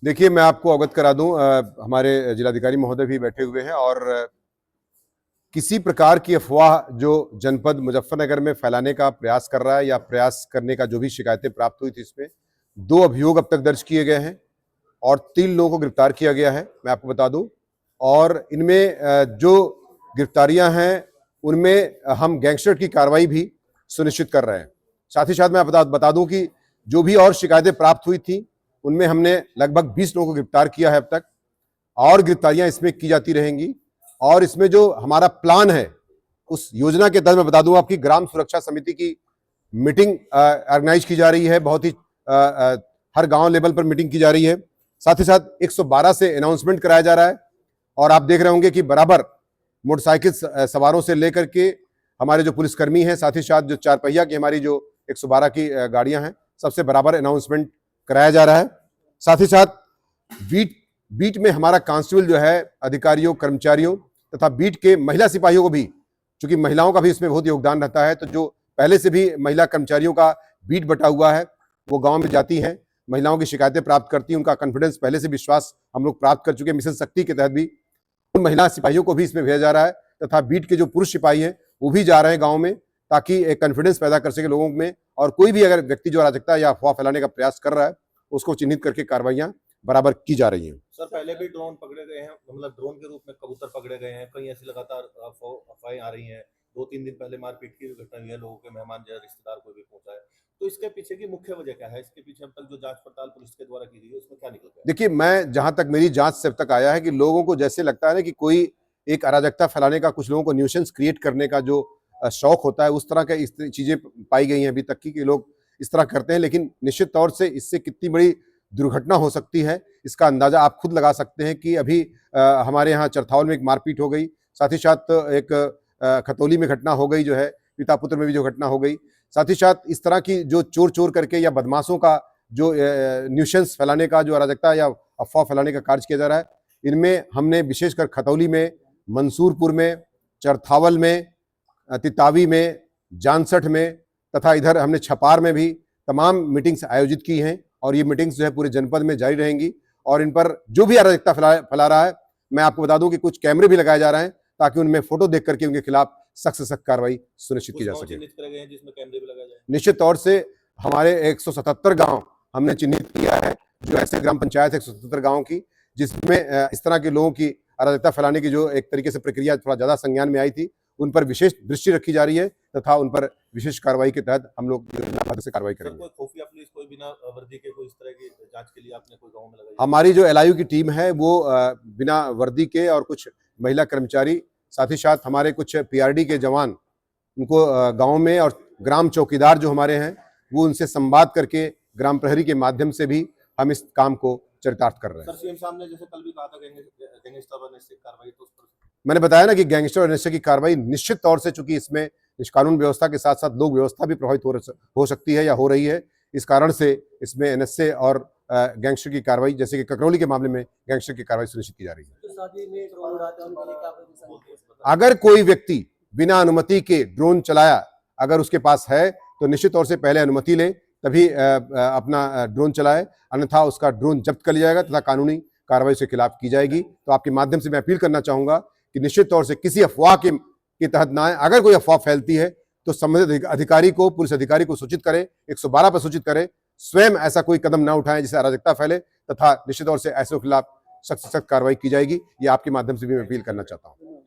देखिए, मैं आपको अवगत करा दूं, हमारे जिलाधिकारी महोदय भी बैठे हुए हैं और किसी प्रकार की अफवाह जो जनपद मुजफ्फरनगर में फैलाने का प्रयास कर रहा है या प्रयास करने का जो भी शिकायतें प्राप्त हुई थी, इसमें 2 अभियोग अब तक दर्ज किए गए हैं और 3 लोगों को गिरफ्तार किया गया है, मैं आपको बता दूं। और इनमें जो गिरफ्तारियां हैं, उनमें हम गैंगस्टर की कार्रवाई भी सुनिश्चित कर रहे हैं। साथ ही साथ मैं बता दूं कि जो भी और शिकायतें प्राप्त हुई थी, उनमें हमने लगभग 20 लोगों को गिरफ्तार किया है अब तक, और गिरफ्तारियां इसमें की जाती रहेंगी। और इसमें जो हमारा प्लान है, उस योजना के तहत मैं बता दूं आपकी ग्राम सुरक्षा समिति की मीटिंग ऑर्गेनाइज की जा रही है। बहुत ही हर गांव लेवल पर मीटिंग की जा रही है। साथ ही साथ 112 से अनाउंसमेंट कराया जा रहा है। और आप देख रहे होंगे कि बराबर मोटरसाइकिल सवारों से लेकर के हमारे जो पुलिसकर्मी हैं, साथ ही साथ जो 4 पहिया की हमारी जो 112 की गाड़ियां हैं, सबसे बराबर अनाउंसमेंट कराया जा रहा है। साथ ही साथ बीट में हमारा कांस्टेबल जो है, अधिकारियों, कर्मचारियों तथा बीट के महिला सिपाहियों को भी, चूंकि महिलाओं का भी इसमें बहुत योगदान रहता है, तो जो पहले से भी महिला कर्मचारियों का बीट बटा हुआ है, वो गांव में जाती हैं, महिलाओं की शिकायतें प्राप्त करती हैं, उनका कॉन्फिडेंस पहले से विश्वास हम लोग प्राप्त कर चुके हैं। मिशन शक्ति के तहत भी उन महिला सिपाहियों को भी इसमें भेजा जा रहा है, तथा बीट के जो पुरुष सिपाही हैं वो भी जा रहे हैं गाँव में, ताकि एक कॉन्फिडेंस पैदा कर सके लोगों में। और कोई भी अगर व्यक्ति जो अराजकता या अफवाह फैलाने का प्रयास कर रहा है, उसको चिन्हित करके कार्रवाइयां बराबर की जा रही हैं। सर, पहले भी ड्रोन पकड़े गए हैं, मतलब ड्रोन के रूप में कबूतर पकड़े गए हैं, कहीं ऐसी लगातार अफवाहें आ रही हैं। 2-3 दिन पहले मारपीट की घटना हुई है, लोगों के मेहमान जो रिश्तेदार को भी पहुंचा है। तो इसके पीछे की मुख्य वजह क्या है? इसके पीछे अब तक जो जांच पड़ताल पुलिस के द्वारा की गई है, उसमें क्या निकल गया? देखिए, मैं जहां तक मेरी जांच से अब तक आया है कि लोगों को जैसे लगता है ना कि कोई एक अराजकता फैलाने का, कुछ लोगों को न्यूसेंस क्रिएट करने का जो शौक होता है, उस तरह का इस चीजें पाई गई हैं अभी तक की, कि लोग इस तरह करते हैं। लेकिन निश्चित तौर से इससे कितनी बड़ी दुर्घटना हो सकती है, इसका अंदाजा आप खुद लगा सकते हैं कि अभी हमारे यहाँ चरथावल में एक मारपीट हो गई, साथ ही साथ एक खतौली में घटना हो गई, जो है पिता पुत्र में भी जो घटना हो गई। साथ ही साथ इस तरह की जो चोर करके या बदमाशों का जो न्यूसेंस फैलाने का, जो अराजकता या अफवाह फैलाने का कार्य किया जा रहा है, इनमें हमने विशेषकर खतौली में, मंसूरपुर में, चरथावल में, तितावी में, जानसठ में तथा इधर हमने छपार में भी तमाम मीटिंग्स आयोजित की हैं। और ये मीटिंग्स जो है पूरे जनपद में जारी रहेंगी। और इन पर जो भी अराजकता फैला रहा है, मैं आपको बता दूं कि कुछ कैमरे भी लगाए जा रहे हैं, ताकि उनमें फोटो देख करके उनके खिलाफ सख्त से सख्त कार्रवाई सुनिश्चित की जा सके। निश्चित तौर से हमारे 177 गांव हमने चिन्हित किया है, जो ऐसे ग्राम पंचायत 177 गांव की, जिसमें इस तरह के लोगों की अराजकता फैलाने की जो एक तरीके से प्रक्रिया थोड़ा ज्यादा संज्ञान में आई थी, उन पर विशेष दृष्टि रखी जा रही है, तथा उन पर विशेष कार्रवाई के तहत हम लोग से कार्रवाई करेंगे। कोई खुफिया पुलिस, कोई बिना वर्दी के, कोई इस तरह की जांच के लिए आपने कोई गांव में लगाई? हमारी जो एलआईयू की टीम है, वो बिना वर्दी के, और कुछ महिला कर्मचारी, साथ ही साथ हमारे कुछ पीआरडी के जवान, उनको गांव में, और ग्राम चौकीदार जो हमारे हैं, वो उनसे संवाद करके ग्राम प्रहरी के माध्यम से भी हम इस काम को चरितार्थ कर रहे हैं। सर, सीएम साहब ने जैसे कल भी कहा था गैंगस्टर और नशे की कार्रवाई, तो उस पर मैंने बताया ना कि गैंगस्टर और नशे की कार्रवाई निश्चित तौर से, चूंकि इसमें कानून व्यवस्था के साथ साथ लोक व्यवस्था भी प्रभावित हो सकती है या हो रही है, इस कारण से इसमें एनएसए और गैंगस्टर की कार्रवाई, जैसे कि ककरौली के मामले में गैंगस्टर की कार्रवाई सुनिश्चित की जा रही है। अगर कोई व्यक्ति बिना अनुमति के ड्रोन चलाया, अगर उसके पास है, तो निश्चित तौर से पहले अनुमति ले, तभी अपना ड्रोन चलाए, अन्यथा उसका ड्रोन जब्त कर लिया जाएगा तथा कानूनी कार्रवाई के खिलाफ की जाएगी। तो आपके माध्यम से मैं अपील करना चाहूंगा कि निश्चित तौर से किसी अफवाह के तहत ना आए। अगर कोई अफवाह फैलती है तो संबंधित अधिकारी को, पुलिस अधिकारी को सूचित करें, 112 पर सूचित करें, स्वयं ऐसा कोई कदम ना उठाएं जिससे अराजकता फैले, तथा निश्चित तौर से ऐसे के खिलाफ सख्त कार्रवाई की जाएगी। ये आपके माध्यम से भी मैं अपील करना चाहता हूं।